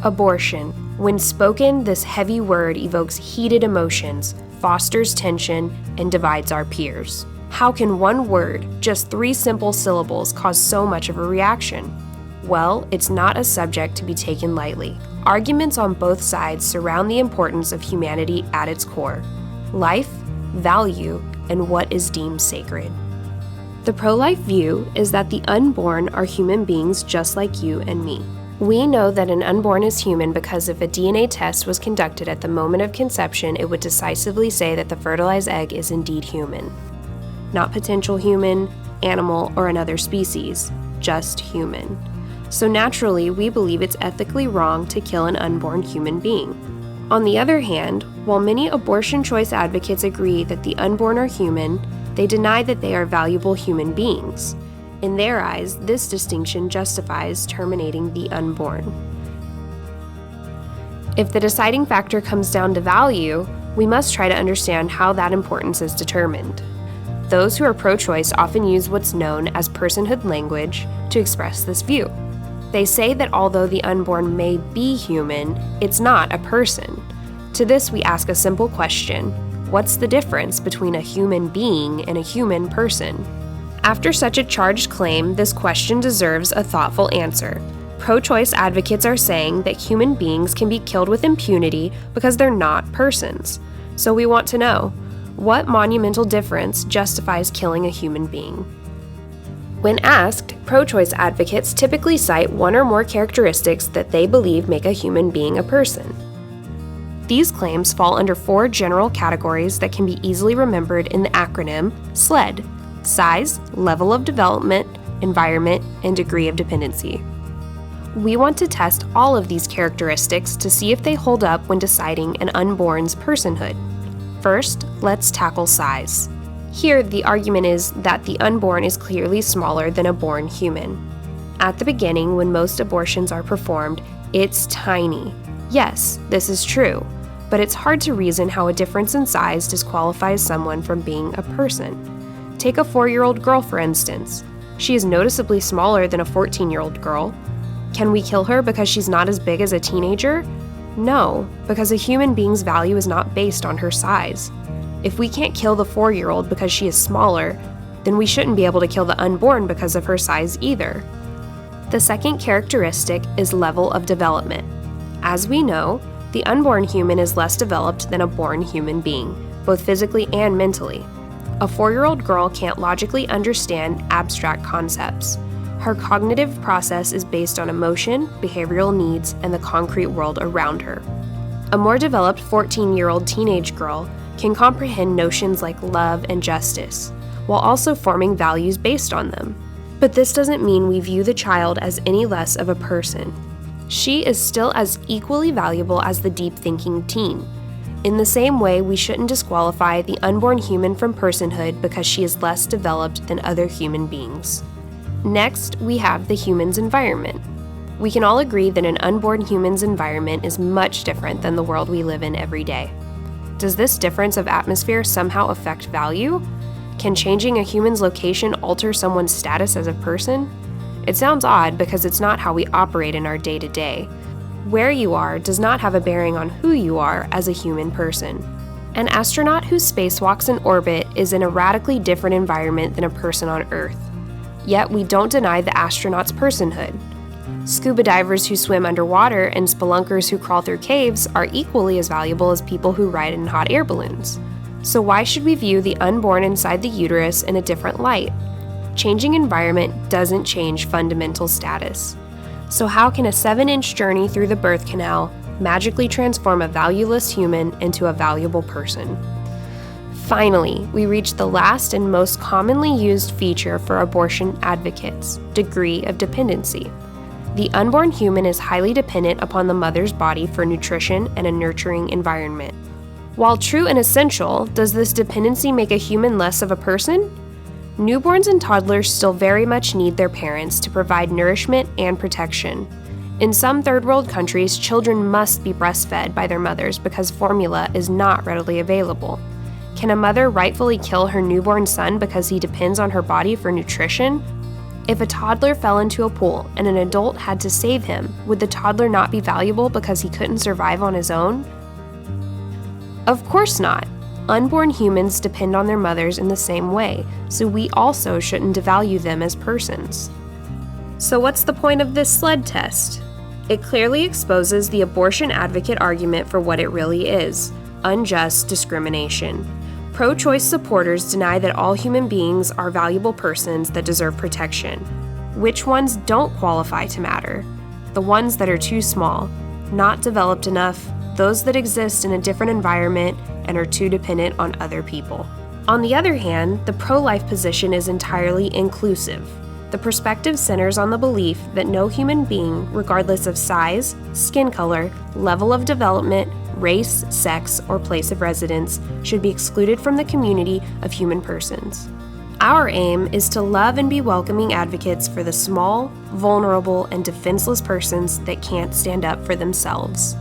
Abortion. When spoken, this heavy word evokes heated emotions, fosters tension, and divides our peers. How can one word, just 3 simple syllables, cause so much of a reaction? Well, it's not a subject to be taken lightly. Arguments on both sides surround the importance of humanity at its core: life, value, and what is deemed sacred. The pro-life view is that the unborn are human beings just like you and me. We know that an unborn is human because if a DNA test was conducted at the moment of conception, it would decisively say that the fertilized egg is indeed human. Not potential human, animal, or another species, just human. So naturally, we believe it's ethically wrong to kill an unborn human being. On the other hand, while many abortion choice advocates agree that the unborn are human, they deny that they are valuable human beings. In their eyes, this distinction justifies terminating the unborn. If the deciding factor comes down to value, we must try to understand how that importance is determined. Those who are pro-choice often use what's known as personhood language to express this view. They say that although the unborn may be human, it's not a person. To this, we ask a simple question: what's the difference between a human being and a human person? After such a charged claim, this question deserves a thoughtful answer. Pro-choice advocates are saying that human beings can be killed with impunity because they're not persons. So we want to know, what monumental difference justifies killing a human being? When asked, pro-choice advocates typically cite 1 or more characteristics that they believe make a human being a person. These claims fall under 4 general categories that can be easily remembered in the acronym S.L.E.D: size, level of development, environment, and degree of dependency. We want to test all of these characteristics to see if they hold up when deciding an unborn's personhood. First, let's tackle size. Here, the argument is that the unborn is clearly smaller than a born human. At the beginning, when most abortions are performed, it's tiny. Yes, this is true, but it's hard to reason how a difference in size disqualifies someone from being a person. Take a 4-year-old girl, for instance. She is noticeably smaller than a 14-year-old girl. Can we kill her because she's not as big as a teenager? No, because a human being's value is not based on her size. If we can't kill the 4-year-old because she is smaller, then we shouldn't be able to kill the unborn because of her size either. The second characteristic is level of development. As we know, the unborn human is less developed than a born human being, both physically and mentally. A 4-year-old girl can't logically understand abstract concepts. Her cognitive process is based on emotion, behavioral needs, and the concrete world around her. A more developed 14-year-old teenage girl can comprehend notions like love and justice, while also forming values based on them. But this doesn't mean we view the child as any less of a person. She is still as equally valuable as the deep-thinking teen. In the same way, we shouldn't disqualify the unborn human from personhood because she is less developed than other human beings. Next, we have the human's environment. We can all agree that an unborn human's environment is much different than the world we live in every day. Does this difference of atmosphere somehow affect value? Can changing a human's location alter someone's status as a person? It sounds odd because it's not how we operate in our day-to-day. Where you are does not have a bearing on who you are as a human person. An astronaut who spacewalks in orbit is in a radically different environment than a person on Earth. Yet we don't deny the astronaut's personhood. Scuba divers who swim underwater and spelunkers who crawl through caves are equally as valuable as people who ride in hot air balloons. So why should we view the unborn inside the uterus in a different light? Changing environment doesn't change fundamental status. So how can a 7-inch journey through the birth canal magically transform a valueless human into a valuable person? Finally, we reach the last and most commonly used feature for abortion advocates: degree of dependency. The unborn human is highly dependent upon the mother's body for nutrition and a nurturing environment. While true and essential, does this dependency make a human less of a person? Newborns and toddlers still very much need their parents to provide nourishment and protection. In some third world countries, children must be breastfed by their mothers because formula is not readily available. Can a mother rightfully kill her newborn son because he depends on her body for nutrition? If a toddler fell into a pool and an adult had to save him, would the toddler not be valuable because he couldn't survive on his own? Of course not. Unborn humans depend on their mothers in the same way, so we also shouldn't devalue them as persons. So what's the point of this S.L.E.D test? It clearly exposes the abortion advocate argument for what it really is: unjust discrimination. Pro-choice supporters deny that all human beings are valuable persons that deserve protection. Which ones don't qualify to matter? The ones that are too small, not developed enough, those that exist in a different environment and are too dependent on other people. On the other hand, the pro-life position is entirely inclusive. The perspective centers on the belief that no human being, regardless of size, skin color, level of development, race, sex, or place of residence, should be excluded from the community of human persons. Our aim is to love and be welcoming advocates for the small, vulnerable, and defenseless persons that can't stand up for themselves.